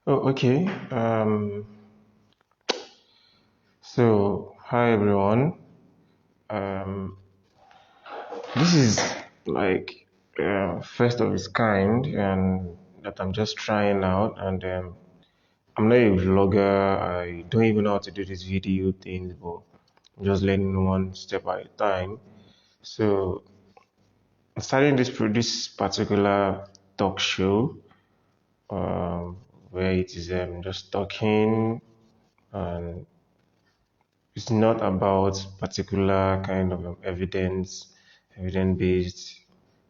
Oh, okay. So hi everyone. Um, this is like first of its kind, and that I'm just trying out. And I'm not a vlogger. I don't even know how to do this video things, but I'm just learning one step at a time. So I'm starting this particular talk show, where it is just talking and it's not about particular kind of evidence-based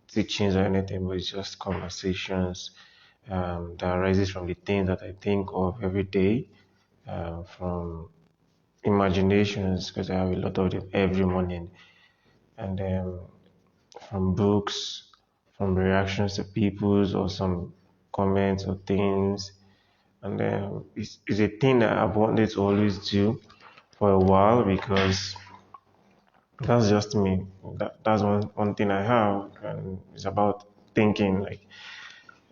teachings or anything, but it's just conversations that arises from the things that I think of every day, from imaginations, because I have a lot of them every morning, and from books, from reactions to people's or some comments or things, and it's a thing that I've wanted to always do for a while because that's just me. That's one thing I have, and it's about thinking. Like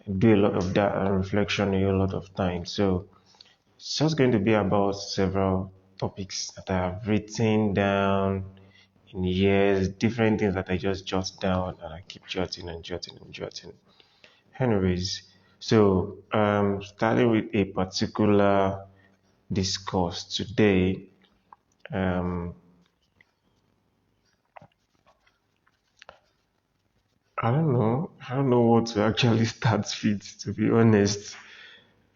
I do a lot of that and reflection a lot of time. So it's just going to be about several topics that I have written down in years, different things that I just jot down and I keep jotting and jotting and jotting. Anyways, so starting with a particular discourse today. Um, I don't know. I don't know what to actually start with, to be honest.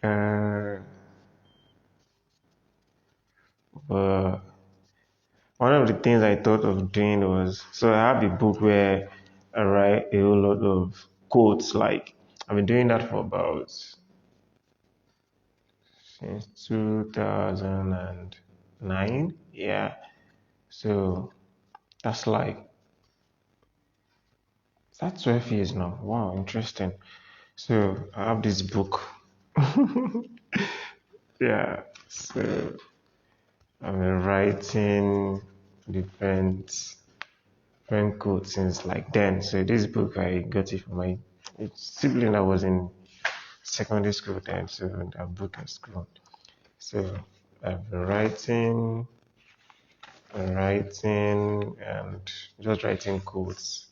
Uh, but one of the things I thought of doing was so I have a book where I write a whole lot of quotes. Like I've been doing that for about since 2009. Yeah. So that's like that's 12 years now. Wow, interesting. So I have this book. Yeah. So I've been writing different different quotes since like then. So this book I got it from my sibling that was in secondary school then. So that book has grown. So I've been writing and just writing quotes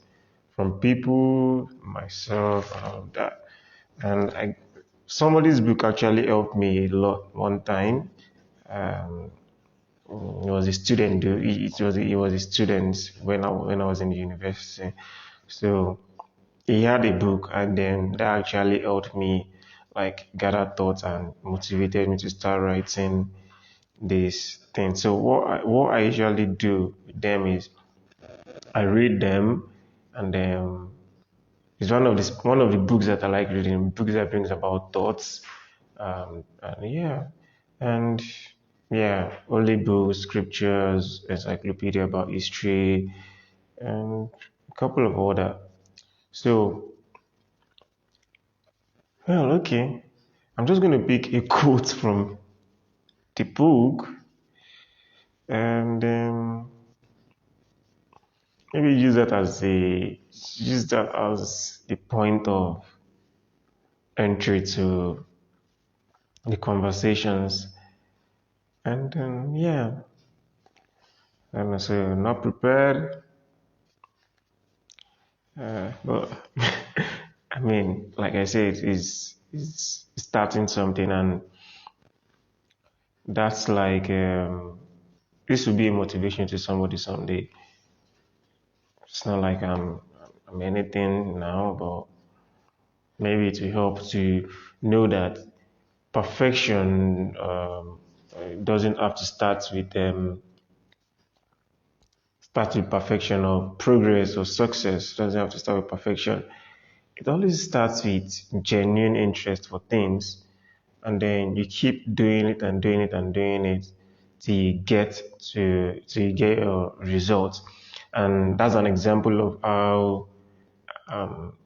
from people, myself, and all of that. And I somebody's book actually helped me a lot one time. Um, he was a student. He was a student when I was in the university. So he had a book, and then that actually helped me like gather thoughts and motivated me to start writing this thing. So what I usually do with them is I read them, and then it's one of the books that I like reading. Books that brings about thoughts, and and holy books, scriptures, encyclopedia about history, and a couple of other. So, well, okay. I'm just going to pick a quote from the book and maybe use that as the point of entry to the conversations. And I'm so not prepared, but I mean, like I said, is starting something, and that's like this will be a motivation to somebody someday. It's not like I'm anything now, but maybe it will help to know that perfection doesn't have to start with perfection, or progress or success doesn't have to start with perfection. It always starts with genuine interest for things, and then you keep doing it and doing it and doing it till you get a result. And that's an example of how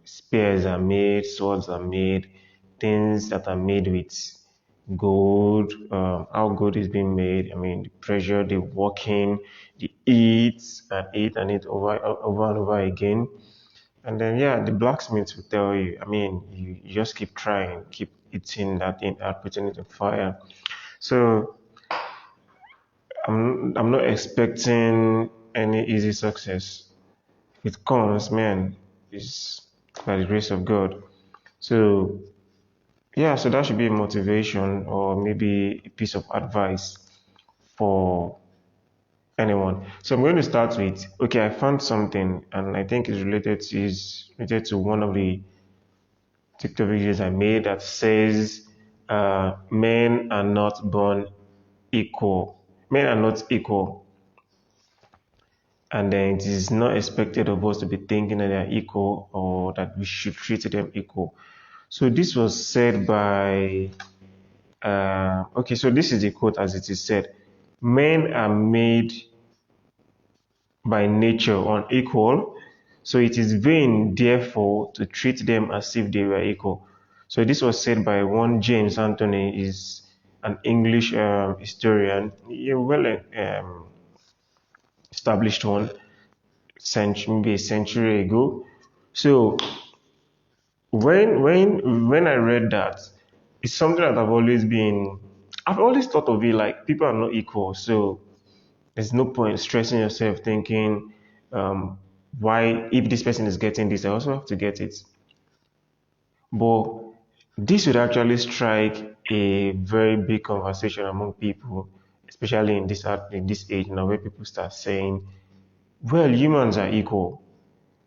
spears are made, swords are made, things that are made with gold, how gold is being made. I mean, the pressure, the working, the eat and eat over and over again. And then, yeah, the blacksmith will tell you, I mean, you just keep trying, keep eating that thing and putting it in fire. So I'm not expecting any easy success. If it comes, man, it's by the grace of God. So yeah, so that should be a motivation or maybe a piece of advice for anyone. So I'm going to start with, okay, I found something and I think it's related to one of the TikTok videos I made that says men are not born equal. Men are not equal, and then it is not expected of us to be thinking that they are equal or that we should treat them equal. So this was said by okay, so this is the quote as it is said: men are made by nature unequal, so it is vain, therefore, to treat them as if they were equal. So this was said by one James Anthony, is an English historian, a well established one, maybe a century ago. So when I read that, it's something that I've always thought of it like people are not equal. So there's no point stressing yourself thinking, why, if this person is getting this, I also have to get it. But this would actually strike a very big conversation among people, especially in this age now, where people start saying, well, humans are equal,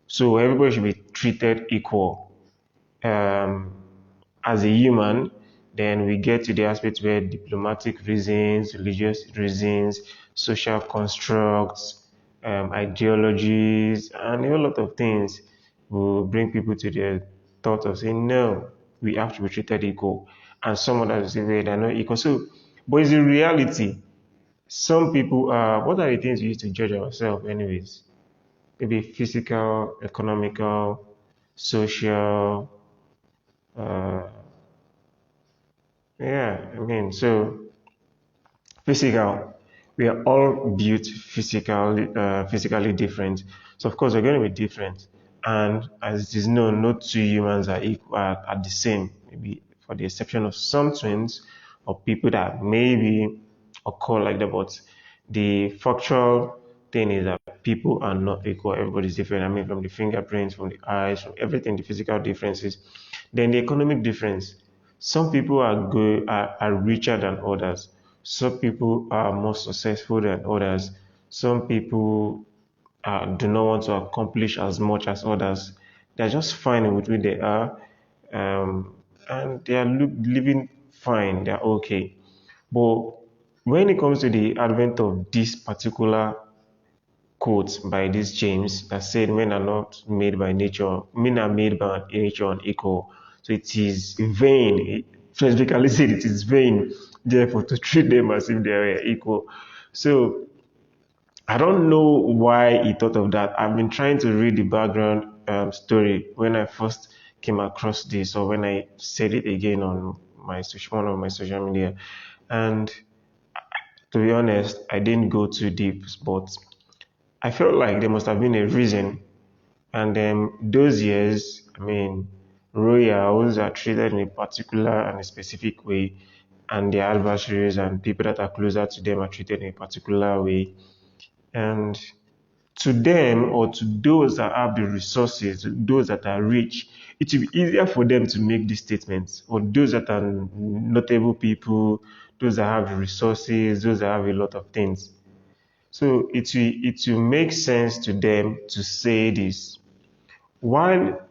so everybody should be treated equal. Um, as a human, then we get to the aspect where diplomatic reasons, religious reasons, social constructs, ideologies, and a whole lot of things will bring people to the thought of saying, no, we have to be treated equal. And some others say, well, they're not equal. So, but it's in reality, some people are, what are the things we use to judge ourselves, anyways? Maybe physical, economical, social, uh, yeah, I mean, so physical. We are all built physically different. So of course we're going to be different. And as it is known, no two humans are equal, are the same. Maybe for the exception of some twins or people that maybe occur like that. But the factual thing is that people are not equal. Everybody's different. I mean, from the fingerprints, from the eyes, from everything, the physical differences. Then the economic difference. Some people are richer than others. Some people are more successful than others. Some people do not want to accomplish as much as others. They're just fine with who they are, um, and they are living fine. They're okay. But when it comes to the advent of this particular quote by this James that said men are not made by nature, men are made by nature unequal. So it is vain. It specifically said it is vain, therefore, to treat them as if they were equal. So I don't know why he thought of that. I've been trying to read the background story when I first came across this, or when I said it again on one of my social media, and to be honest, I didn't go too deep, but I felt like there must have been a reason. And those years, I mean, royals are treated in a particular and a specific way, and their adversaries and people that are closer to them are treated in a particular way. And to them, or to those that have the resources, those that are rich, it will be easier for them to make these statements. Or those that are notable people, those that have the resources, those that have a lot of things. So it will make sense to them to say this. While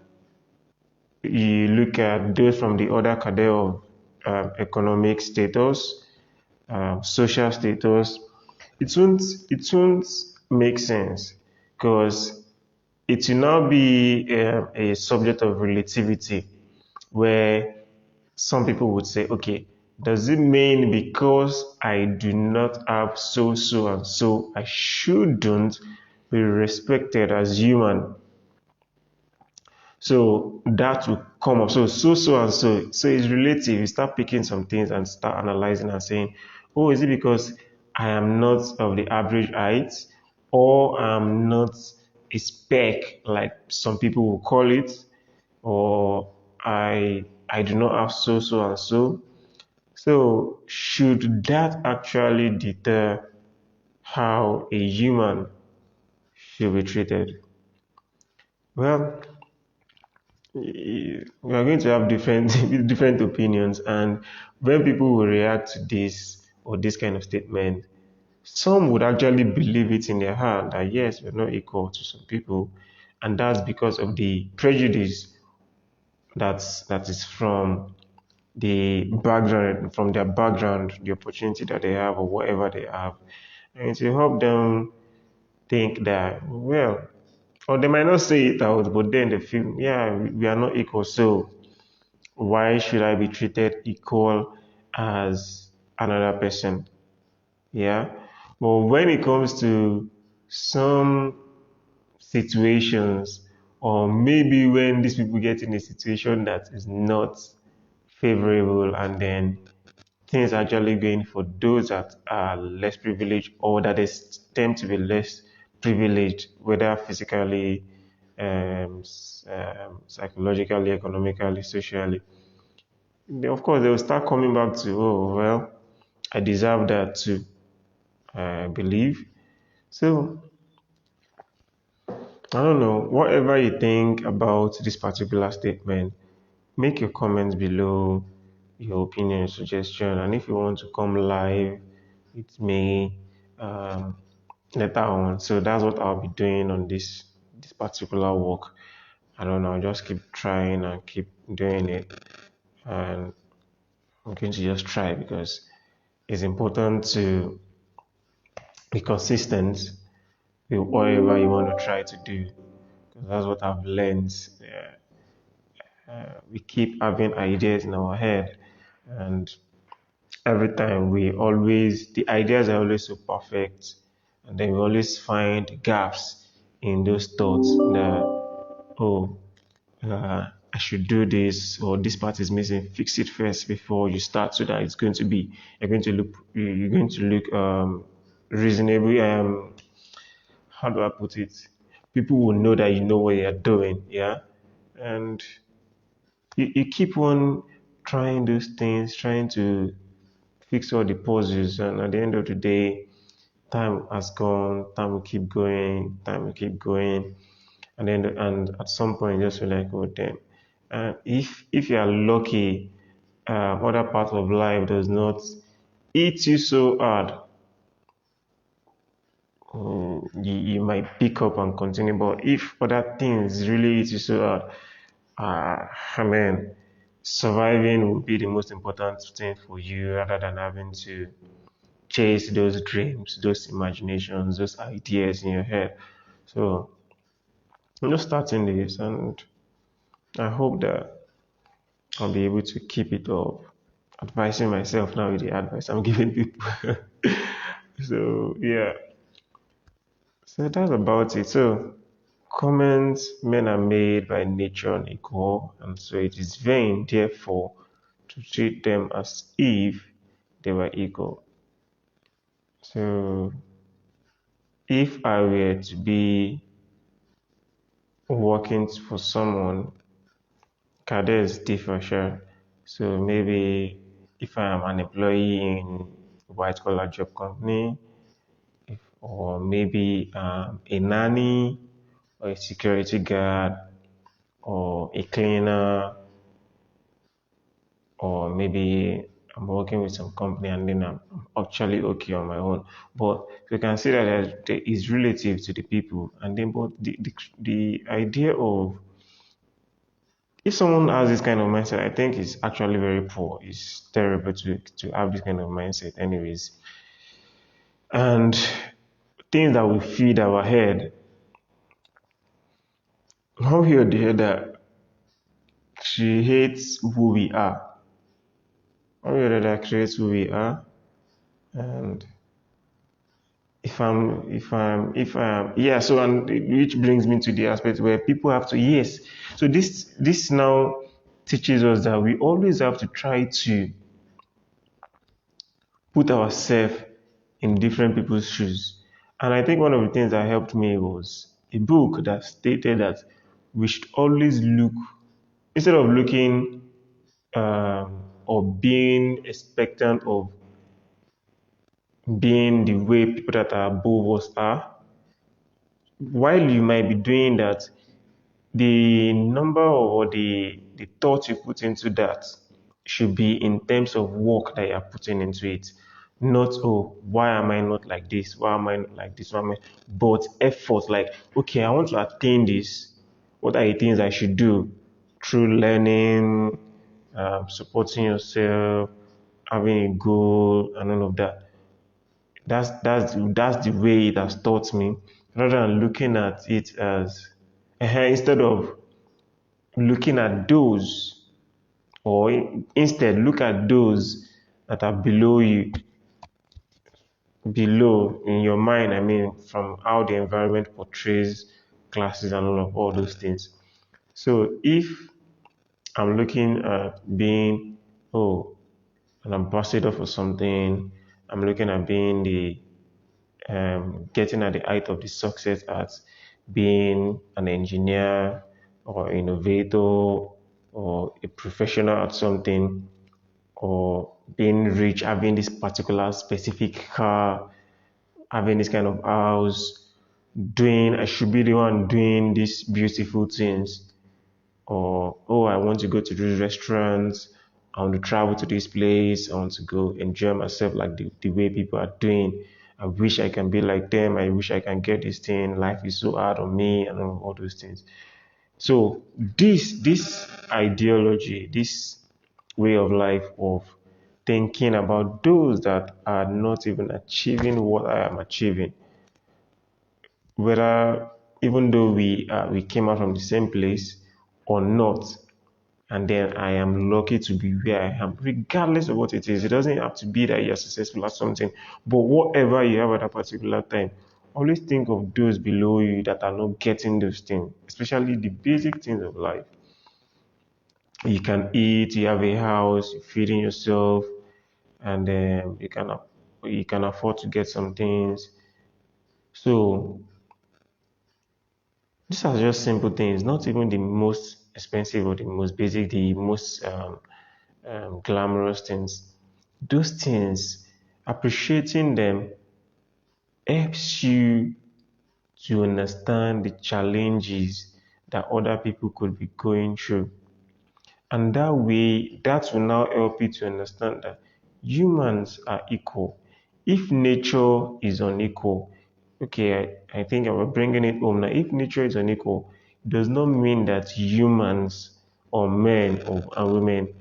you look at those from the other cadre of economic status, social status, it won't make sense because it will now be a subject of relativity where some people would say, okay, does it mean because I do not have so, so, and so, I shouldn't be respected as human? So that will come up. So, and so. So it's relative. You start picking some things and start analyzing and saying, oh, is it because I am not of the average height, or I'm not a speck, like some people will call it, or I do not have so, so, and so. So, should that actually deter how a human should be treated? Well, we are going to have different different opinions, and when people will react to this or this kind of statement, some would actually believe it in their heart that yes, we're not equal to some people, and that's because of the prejudice that is from the background, from their background, the opportunity that they have or whatever they have, and to help them think that well, or they might not say it out, but then they feel yeah, we are not equal, so why should I be treated equal as another person? Yeah. But when it comes to some situations, or maybe when these people get in a situation that is not favorable, and then things are actually going for those that are less privileged or that they tend to be less privileged, whether physically, psychologically, economically, socially, of course, they will start coming back to, oh, well, I deserve that too, I believe. So, I don't know, whatever you think about this particular statement, make your comments below, your opinion, your suggestion, and if you want to come live with me um, later on, so that's what I'll be doing on this particular work. I don't know, I'll just keep trying and keep doing it, and I'm going to just try because it's important to be consistent with whatever you want to try to do. Because that's what I've learned. We keep having ideas in our head, and every time the ideas are always so perfect, and then we always find gaps in those thoughts that, oh, I should do this, or this part is missing. Fix it first before you start, so that it's going to be you're going to look reasonably. How do I put it? People will know that you know what you're doing, yeah. And you keep on trying those things, trying to fix all the puzzles, and at the end of the day, time has gone. Time will keep going. Time will keep going, and at some point, you just feel like, oh damn. If you are lucky, other part of life does not eat you so hard, you might pick up and continue. But if other things really eat you so hard, I mean, surviving will be the most important thing for you rather than having to chase those dreams, those imaginations, those ideas in your head. So I'm just starting this, and I hope that I'll be able to keep it up. Advising myself now with the advice I'm giving people. So yeah, so that's about it. So comments men are made by nature unequal, and so it is vain, therefore, to treat them as if they were equal. So if I were to be working for someone, cadets differ, sure. So maybe if I am an employee in a white collar job company, or maybe a nanny, or a security guard, or a cleaner, or maybe I'm working with some company and then I'm actually okay on my own. But you can see that there is relative to the people, and then but the idea of if someone has this kind of mindset, I think it's actually very poor. It's terrible to have this kind of mindset, anyways. And things that we feed our head, how we hear the head that she hates who we are. How we hear that creates who we are, and yeah, so, and which brings me to the aspect where people have to, yes, so this now teaches us that we always have to try to put ourselves in different people's shoes. And I think one of the things that helped me was a book that stated that we should always look, instead of looking or being expectant of being the way people that are above us are. While you might be doing that, the number or the thought you put into that should be in terms of work that you are putting into it. Not, oh, why am I not like this? Why am I not like this? Why am I? But effort, like, okay, I want to attain this. What are the things I should do? Through learning, supporting yourself, having a goal, and all of that. That's the way it has taught me, rather than looking at it as instead of looking at those, or instead look at those that are below you, below in your mind. I mean, from how the environment portrays classes and all those things. So if I'm looking at being, oh, an ambassador for something, I'm looking at being the getting at the height of the success at being an engineer or innovator or a professional at something, or being rich, having this particular specific car, having this kind of house, doing, I should be the one doing these beautiful things, or, oh, I want to go to these restaurants, I want to travel to this place, I want to go enjoy myself like the way people are doing. I wish I can be like them. I wish I can get this thing. Life is so hard on me, and all those things. So this ideology, this way of life of thinking about those that are not even achieving what I am achieving, whether even though we came out from the same place or not, and then I am lucky to be where I am, regardless of what it is. It doesn't have to be that you're successful at something, but whatever you have at that particular time, always think of those below you that are not getting those things, especially the basic things of life. You can eat, you have a house, you're feeding yourself, and you can afford to get some things. So these are just simple things, not even the most expensive or the most basic, the most glamorous things. Those things, appreciating them helps you to understand the challenges that other people could be going through. And that way, that will now help you to understand that humans are equal. If nature is unequal, okay, I think I'm bringing it home now. If nature is unequal, it does not mean that humans or men or and women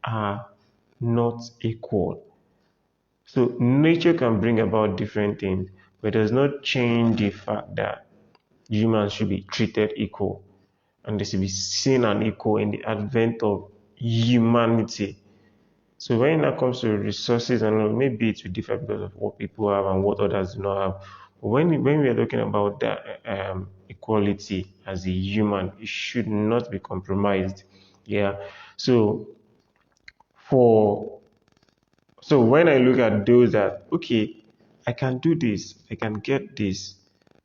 are not equal. So nature can bring about different things, but it does not change the fact that humans should be treated equal, and they should be seen and equal in the advent of humanity. So when it comes to resources, and all, maybe it will differ because of what people have and what others do not have. But when we are talking about that equality as a human, it should not be compromised. Yeah. So for so when I look at those that, okay, I can do this, I can get this,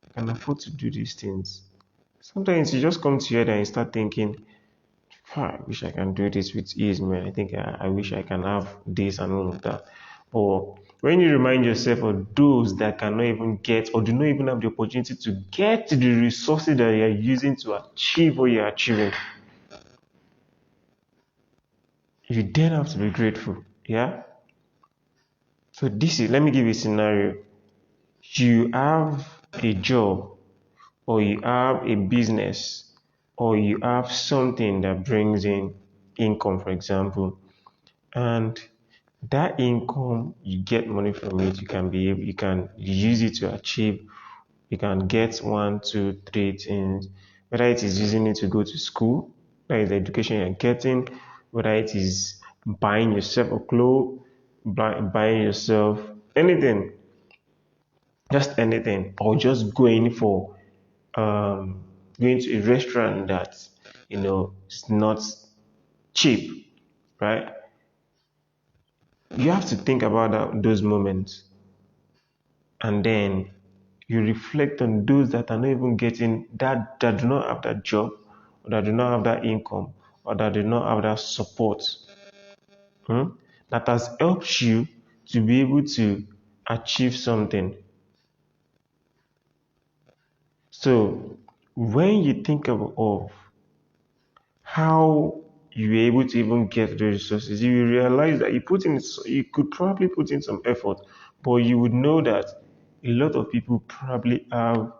I can afford to do these things. Sometimes you just come to your head and you start thinking, I wish I can do this with ease, man. I think I wish I can have this and all of that. Or when you remind yourself of those that cannot even get or do not even have the opportunity to get the resources that you are using to achieve what you are achieving, you then have to be grateful. Yeah? So let me give you a scenario. You have a job, or you have a business, or you have something that brings in income, for example, and that income, you get money from it, you can use it to achieve, you can get one, two, three things, whether it is using it to go to school, that is the education you're getting, whether it is buying yourself a clothes, buying yourself anything, just anything, or just um, going to a restaurant that is not cheap, right? You have to think about those moments, and then you reflect on those that are not even getting that do not have that job, or that do not have that income, or that do not have that support. hmm, that has helped you to be able to achieve something. So when you think of how you were able to even get those resources, you will realize that you could probably put in some effort, but you would know that a lot of people probably have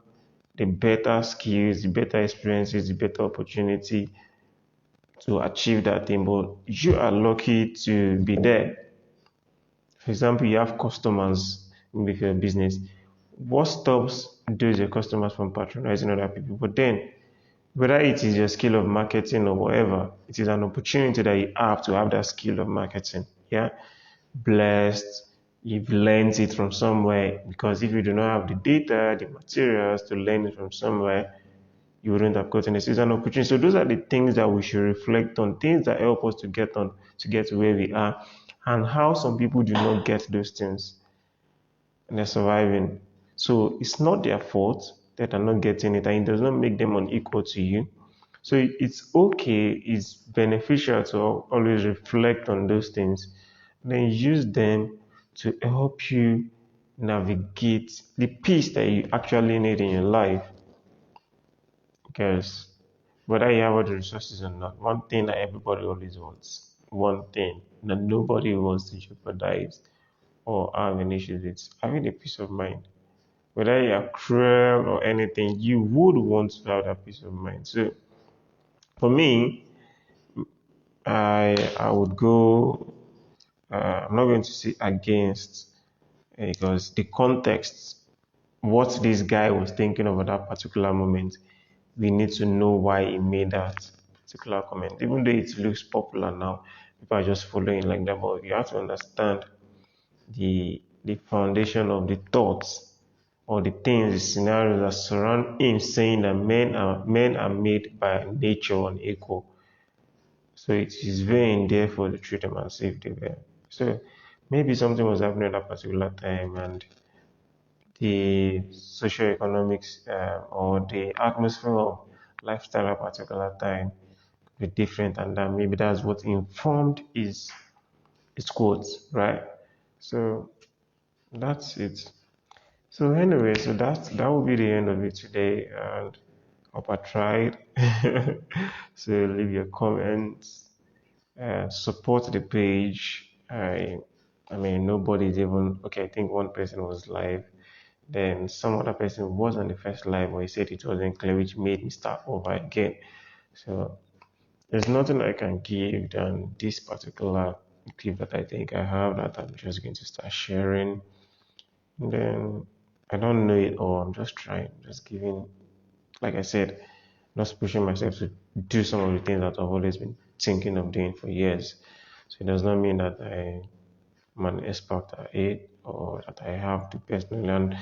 the better skills, the better experiences, the better opportunity to achieve that thing, but you are lucky to be there. For example, you have customers with your business. What stops those your customers from patronizing other people? But then, whether it is your skill of marketing or whatever, it is an opportunity that you have to have that skill of marketing. Yeah, blessed. You've learned it from somewhere, because if you do not have the data, the materials to learn it from somewhere, you wouldn't have gotten it. So it's an opportunity. So those are the things that we should reflect on, things that help us to get to where we are, and how some people do not get those things and they're surviving. So it's not their fault that they're not getting it, and it does not make them unequal to you. So it's okay, it's beneficial to always reflect on those things, then use them to help you navigate the peace that you actually need in your life. Because whether you have all the resources or not, one thing that everybody always wants, one thing that nobody wants to jeopardize or have an issue with, having a peace of mind. Whether you are cruel or anything, you would want to have that peace of mind. So for me, I would go. I'm not going to say against, because the context, what this guy was thinking of at that particular moment, we need to know why he made that particular comment. Even though it looks popular now, people are just following like that, but you have to understand the foundation of the thoughts or the things, the scenarios that surround him saying that men are made by nature unequal. So it is very in there for to treat them as if they were. So maybe something was happening at that particular time, and the socioeconomics or the atmosphere of lifestyle at a particular time be different, and that maybe that's what informed his quotes, right? So that's it. So anyway, so that will be the end of it today, and hope I tried. So leave your comments, support the page. I mean, nobody's even okay. I think one person was live, then some other person was on the first live, but he said it wasn't clear, which made me start over again. So there's nothing I can give than this particular clip that I think I have that I'm just going to start sharing. And then I don't know it all. I'm just trying, just giving, like I said, just pushing myself to do some of the things that I've always been thinking of doing for years. So it does not mean that I'm an expert at it or that I have to personally. And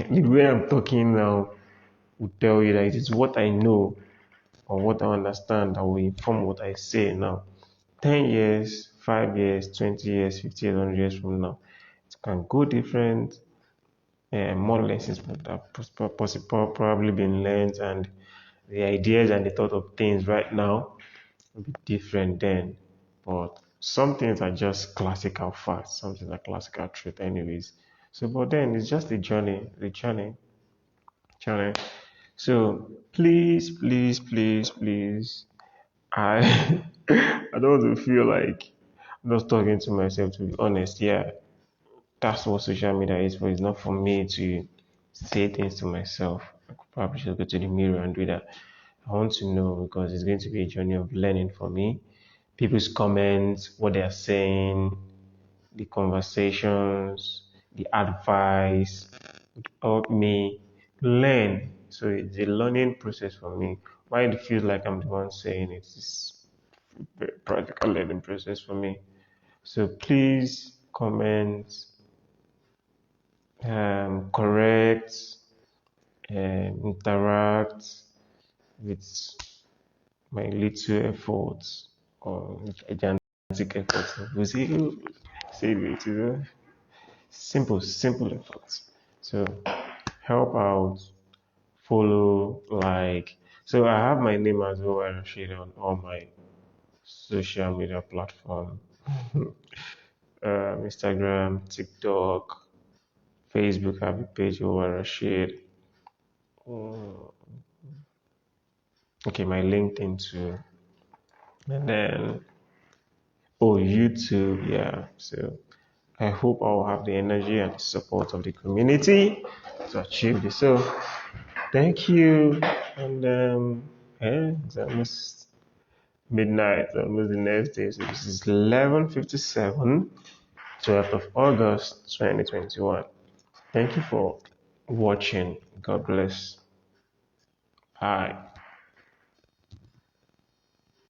the way I'm talking now will tell you that it is what I know or what I understand that will inform what I say now. 10 years, 5 years, 20 years, 50 years, 100 years from now, it can go different. More lessons would have probably been learned, and the ideas and the thought of things right now will be different then. But some things are just classical facts, some things are classical truth, anyways. So, but then it's just the journey. So, please, I I don't want to feel like I'm just talking to myself. To be honest, yeah, that's what social media is for. It's not for me to say things to myself. I could probably just go to the mirror and do that. I want to know, because it's going to be a journey of learning for me. People's comments, what they are saying, the conversations, the advice would help me learn. So it's a learning process for me. Why it feels like I'm the one saying it is a practical learning process for me. So please comment, correct, interact with my little efforts or gigantic efforts. We see it, simple efforts. So help out, follow, like. So I have my name as well, Oyrasheed, on all my social media platform. Instagram, TikTok, Facebook. I have a page, Oyrasheed. Okay, my LinkedIn too. And then, oh, YouTube. Yeah. So I hope I'll have the energy and the support of the community to achieve this. So thank you. And it's almost midnight, almost the next day. So this is 11:57, 12th of August, 2021. Thank you for watching. God bless. Bye.